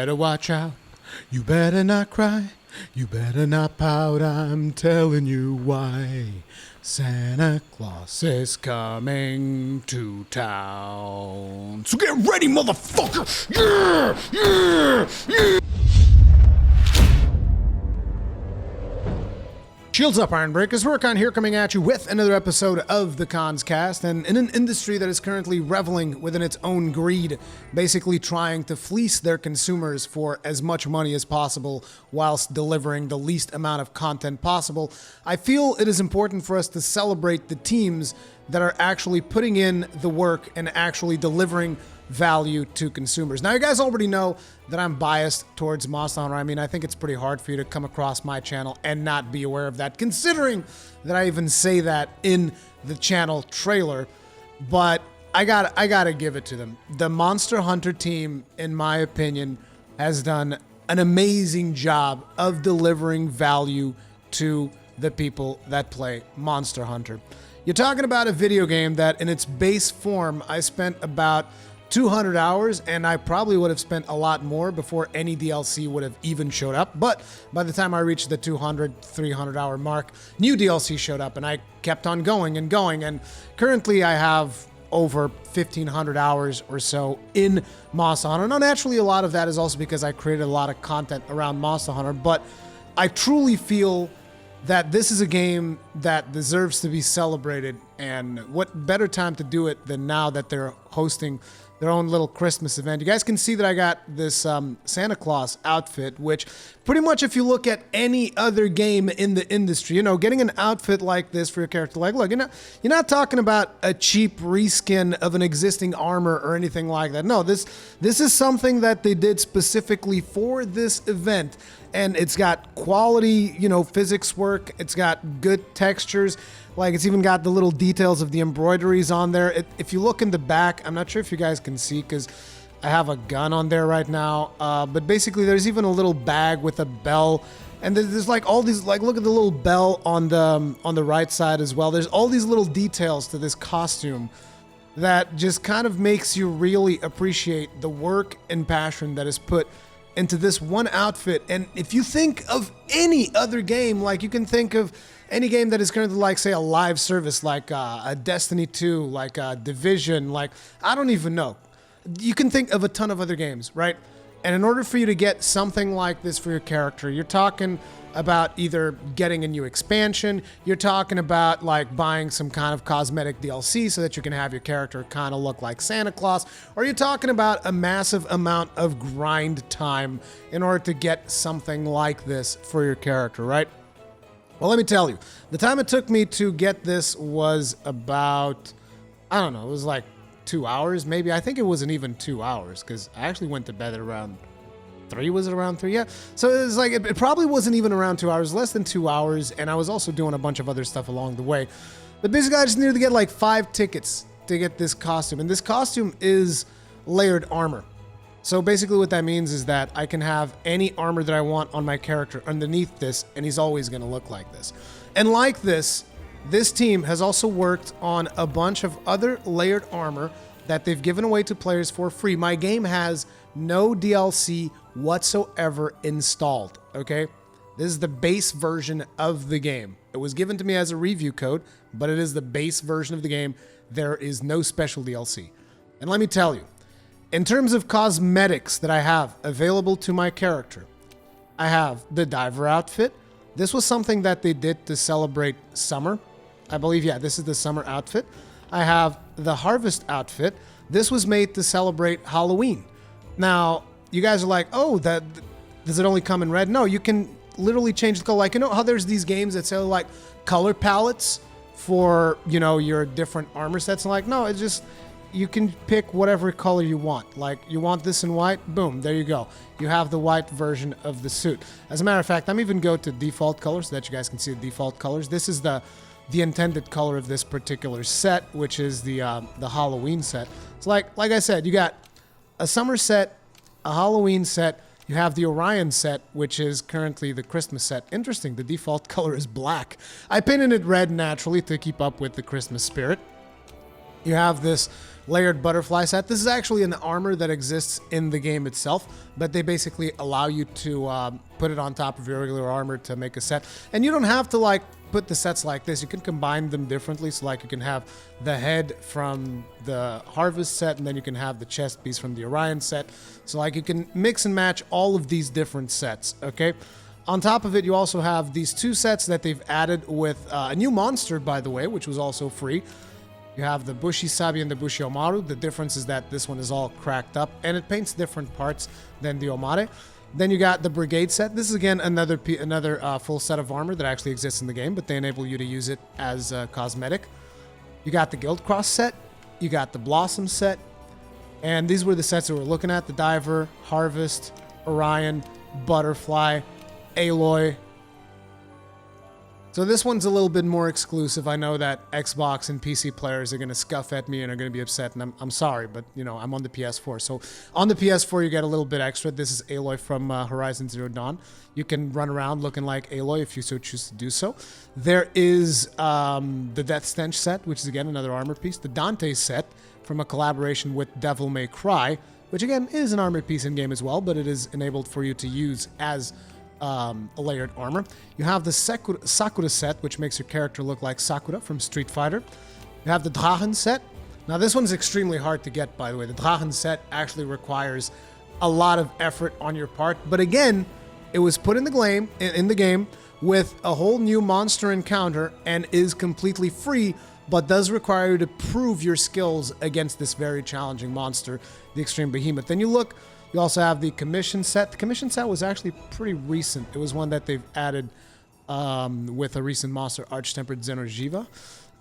better watch out. You better not cry. You better not pout. I'm telling you why. Santa Claus is coming to town. So get ready, motherfucker! Yeah! Yeah! Yeah! Shields up, Iron Breakers. Rurikhan here, coming at you with another episode of the Cons Cast. And in an industry that is currently reveling within its own greed, basically trying to fleece their consumers for as much money as possible whilst delivering the least amount of content possible, I feel it is important for us to celebrate the teams that are actually putting in the work and actually delivering value to consumers. Now, you guys already know that I'm biased towards Monster Hunter. I mean, I think it's pretty hard for you to come across my channel and not be aware of that, considering that I even say that in the channel trailer. But I gotta give it to them. The Monster Hunter team, in my opinion, has done an amazing job of delivering value to the people that play Monster Hunter. You're talking about a video game that in its base form, I spent about 200 hours, and I probably would have spent a lot more before any DLC would have even showed up. But by the time I reached the 200, 300 hour mark, new DLC showed up, and I kept on going and going. And currently I have over 1,500 hours or so in Monster Hunter. Now, naturally, a lot of that is also because I created a lot of content around Monster Hunter, but I truly feel that this is a game that deserves to be celebrated, and what better time to do it than now that they're hosting their own little Christmas event. You guys can see that I got this Santa Claus outfit, which pretty much if you look at any other game in the industry, you know, getting an outfit like this for your character, like, look, you're not talking about a cheap reskin of an existing armor or anything like that. No, this is something that they did specifically for this event. And it's got quality, you know, physics work. It's got good textures. Like, it's even got the little details of the embroideries on there. If you look in the back, I'm not sure if you guys can see because I have a gun on there right now. But basically, there's even a little bag with a bell. And there's like all these, like, look at the little bell on the right side as well. There's all these little details to this costume that just kind of makes you really appreciate the work and passion that is put into this one outfit. And if you think of any other game, like you can think of any game that is currently like, say, a live service, like a Destiny 2, like a Division, like, I don't even know. You can think of a ton of other games, right? And in order for you to get something like this for your character, you're talking about either getting a new expansion, you're talking about like buying some kind of cosmetic DLC so that you can have your character kind of look like Santa Claus, or you're talking about a massive amount of grind time in order to get something like this for your character, right? Well, let me tell you, the time it took me to get this was about, I don't know, it was like 2 hours, maybe. I think it wasn't even 2 hours because I actually went to bed at around 3. Was it around 3? Yeah. So it was like, it probably wasn't even around 2 hours, less than 2 hours. And I was also doing a bunch of other stuff along the way. But basically, I just needed to get like 5 tickets to get this costume. And this costume is layered armor. So basically what that means is that I can have any armor that I want on my character underneath this, and he's always going to look like this. And like this team has also worked on a bunch of other layered armor that they've given away to players for free. My game has no DLC whatsoever installed, okay? This is the base version of the game. It was given to me as a review code, but it is the base version of the game. There is no special DLC. And let me tell you, in terms of cosmetics that I have available to my character, I have the diver outfit. This was something that they did to celebrate summer. I believe, yeah, this is the summer outfit. I have the harvest outfit. This was made to celebrate Halloween. Now, you guys are like, oh, does it only come in red? No, you can literally change the color. Like, you know how there's these games that sell like color palettes for, you know, your different armor sets? And like, no, it's just, you can pick whatever color you want. Like, you want this in white? Boom, there you go. You have the white version of the suit. As a matter of fact, I'm even go to default colors so that you guys can see the default colors. This is the intended color of this particular set, which is the Halloween set. So like I said, you got a summer set, a Halloween set, you have the Orion set, which is currently the Christmas set. Interesting, the default color is black. I painted it red naturally to keep up with the Christmas spirit. You have this layered butterfly set. This is actually an armor that exists in the game itself, but they basically allow you to put it on top of your regular armor to make a set. And you don't have to like put the sets like this. You can combine them differently. So like you can have the head from the Harvest set, and then you can have the chest piece from the Orion set. So like you can mix and match all of these different sets, okay? On top of it, you also have these two sets that they've added with a new monster, by the way, which was also free. You have the Bushi Sabi and the Bushi Omaru. The difference is that this one is all cracked up, and it paints different parts than the Omare. Then you got the Brigade set. This is, again, another full set of armor that actually exists in the game, but they enable you to use it as cosmetic. You got the Guild Cross set. You got the Blossom set. And these were the sets that we're looking at. The Diver, Harvest, Orion, Butterfly, Aloy. So this one's a little bit more exclusive. I know that Xbox and PC players are going to scuff at me and are going to be upset, and I'm sorry, but, you know, I'm on the PS4. So on the PS4, you get a little bit extra. This is Aloy from Horizon Zero Dawn. You can run around looking like Aloy if you so choose to do so. There is the Death Stench set, which is, again, another armor piece. The Dante set from a collaboration with Devil May Cry, which, again, is an armor piece in-game as well, but it is enabled for you to use as a layered armor. You have the Sakura set, which makes your character look like Sakura from Street Fighter. You have the Drachen set. Now, this one's extremely hard to get, by the way. The Drachen set actually requires a lot of effort on your part, but again, it was put in the game with a whole new monster encounter and is completely free, but does require you to prove your skills against this very challenging monster, the Extreme Behemoth. Then you also have the Commission set. The Commission set was actually pretty recent. It was one that they've added with a recent monster, Arch-Tempered Xenojiva.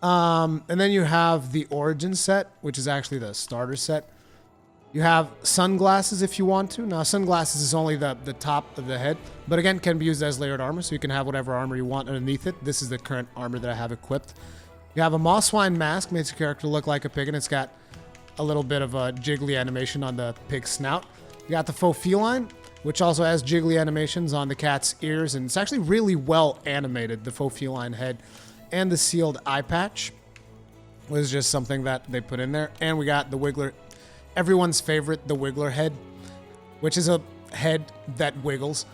And then you have the Origin set, which is actually the starter set. You have sunglasses if you want to. Now, sunglasses is only the top of the head, but again, can be used as layered armor, so you can have whatever armor you want underneath it. This is the current armor that I have equipped. You have a Mosswine mask, makes your character look like a pig, and it's got a little bit of a jiggly animation on the pig's snout. You got the Faux Feline, which also has jiggly animations on the cat's ears, and it's actually really well animated, the Faux Feline head. And the Sealed Eye Patch was just something that they put in there. And we got the Wiggler, everyone's favorite, the Wiggler head, which is a head that wiggles.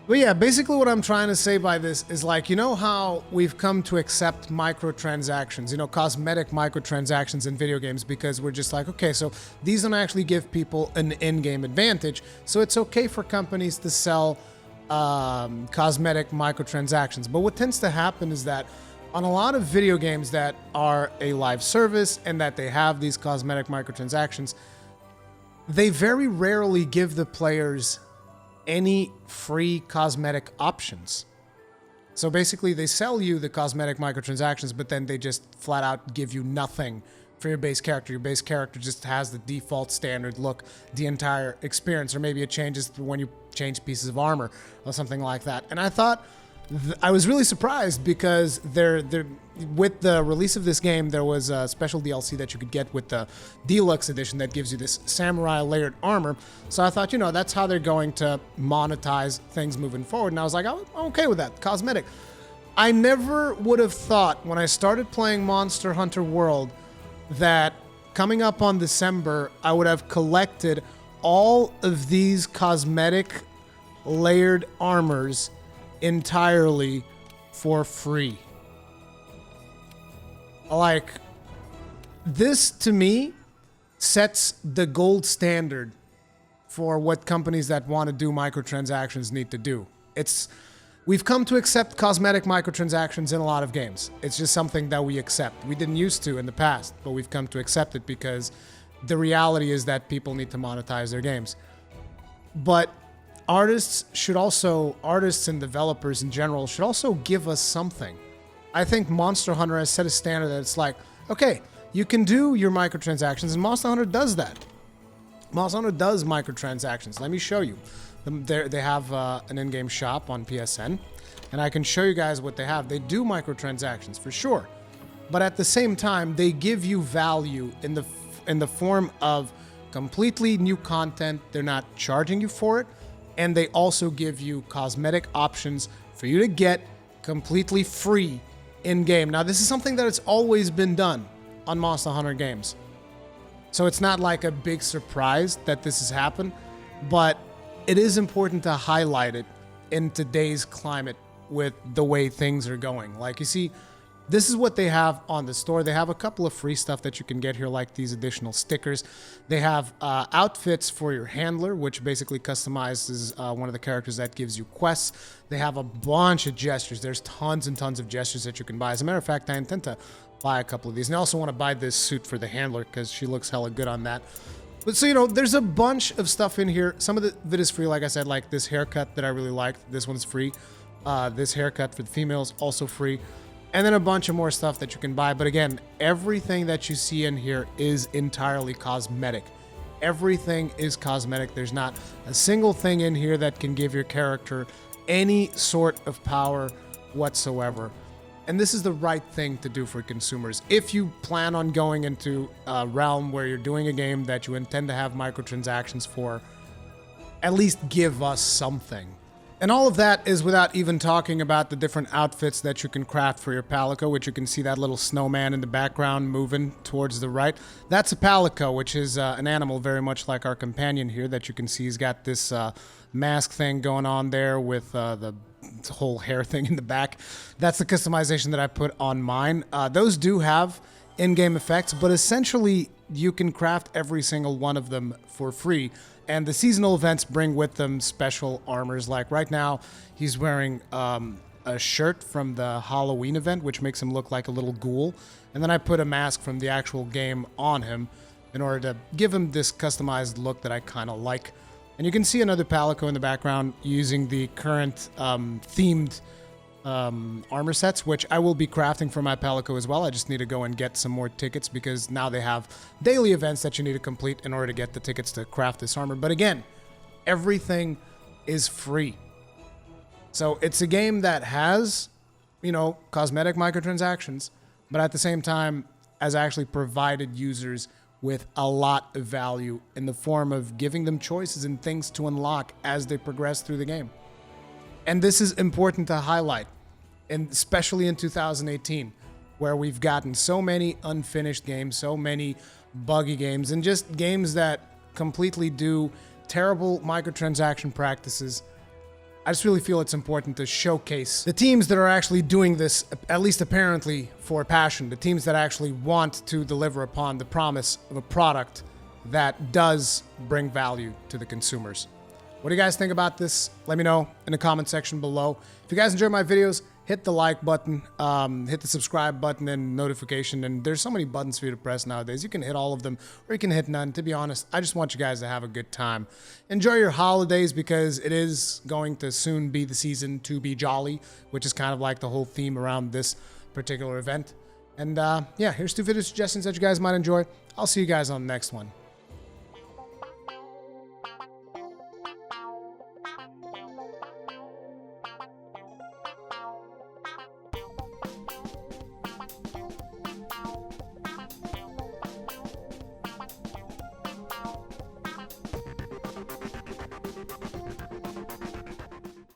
But yeah, basically what I'm trying to say by this is, like, you know how we've come to accept microtransactions, you know, cosmetic microtransactions in video games, because we're just like, okay, so these don't actually give people an in-game advantage, so it's okay for companies to sell cosmetic microtransactions. But what tends to happen is that on a lot of video games that are a live service and that they have these cosmetic microtransactions, they very rarely give the players any free cosmetic options. So basically they sell you the cosmetic microtransactions, but then they just flat out give you nothing for your base character. Your base character just has the default standard look the entire experience, or maybe it changes when you change pieces of armor or something like that. And I thought I was really surprised, because with the release of this game, there was a special DLC that you could get with the Deluxe Edition that gives you this samurai layered armor. So I thought, you know, that's how they're going to monetize things moving forward. And I was like, I'm okay with that. Cosmetic. I never would have thought when I started playing Monster Hunter World that coming up on December, I would have collected all of these cosmetic layered armors entirely for free. Like, this to me sets the gold standard for what companies that want to do microtransactions need to do. We've come to accept cosmetic microtransactions in a lot of games. It's just something that we accept. We didn't used to in the past, but we've come to accept it because the reality is that people need to monetize their games. But artists and developers in general should also give us something. I think Monster Hunter has set a standard that it's like, okay, you can do your microtransactions, and Monster Hunter does that. Monster Hunter does microtransactions. Let me show you. They have an in-game shop on PSN, and I can show you guys what they have. They do microtransactions for sure, but at the same time, they give you value in the form of completely new content. They're not charging you for it, and they also give you cosmetic options for you to get completely free in-game. Now, this is something that has always been done on Monster Hunter games. So it's not like a big surprise that this has happened, but it is important to highlight it in today's climate with the way things are going. Like, you see, this is what they have on the store. They have a couple of free stuff that you can get here, like these additional stickers. They have outfits for your handler, which basically customizes one of the characters that gives you quests. They have a bunch of gestures. There's tons and tons of gestures that you can buy. As a matter of fact, I intend to buy a couple of these. And I also want to buy this suit for the handler because she looks hella good on that. But so, you know, there's a bunch of stuff in here. Some of it is free, like I said, like this haircut that I really liked. This one's free. This haircut for the females, also free. And then a bunch of more stuff that you can buy. But again, everything that you see in here is entirely cosmetic. Everything is cosmetic. There's not a single thing in here that can give your character any sort of power whatsoever. And this is the right thing to do for consumers. If you plan on going into a realm where you're doing a game that you intend to have microtransactions for, at least give us something. And all of that is without even talking about the different outfits that you can craft for your Palico, which you can see that little snowman in the background moving towards the right. That's a Palico, which is an animal very much like our companion here that you can see. He's got this mask thing going on there with the whole hair thing in the back. That's the customization that I put on mine. Those do have in-game effects, but essentially you can craft every single one of them for free. And the seasonal events bring with them special armors. Like right now, he's wearing a shirt from the Halloween event, which makes him look like a little ghoul. And then I put a mask from the actual game on him in order to give him this customized look that I kind of like. And you can see another Palico in the background using the current themed armor sets, which I will be crafting for my Palico as well. I just need to go and get some more tickets because now they have daily events that you need to complete in order to get the tickets to craft this armor. But again, everything is free. So it's a game that has, you know, cosmetic microtransactions, but at the same time has actually provided users with a lot of value in the form of giving them choices and things to unlock as they progress through the game. And this is important to highlight, and especially in 2018, where we've gotten so many unfinished games, so many buggy games, and just games that completely do terrible microtransaction practices. I just really feel it's important to showcase the teams that are actually doing this, at least apparently for passion, the teams that actually want to deliver upon the promise of a product that does bring value to the consumers. What do you guys think about this? Let me know in the comment section below. If you guys enjoy my videos, hit the like button, hit the subscribe button and notification. And there's so many buttons for you to press nowadays. You can hit all of them or you can hit none. To be honest, I just want you guys to have a good time. Enjoy your holidays because it is going to soon be the season to be jolly, which is kind of like the whole theme around this particular event. And yeah, here's 2 video suggestions that you guys might enjoy. I'll see you guys on the next one.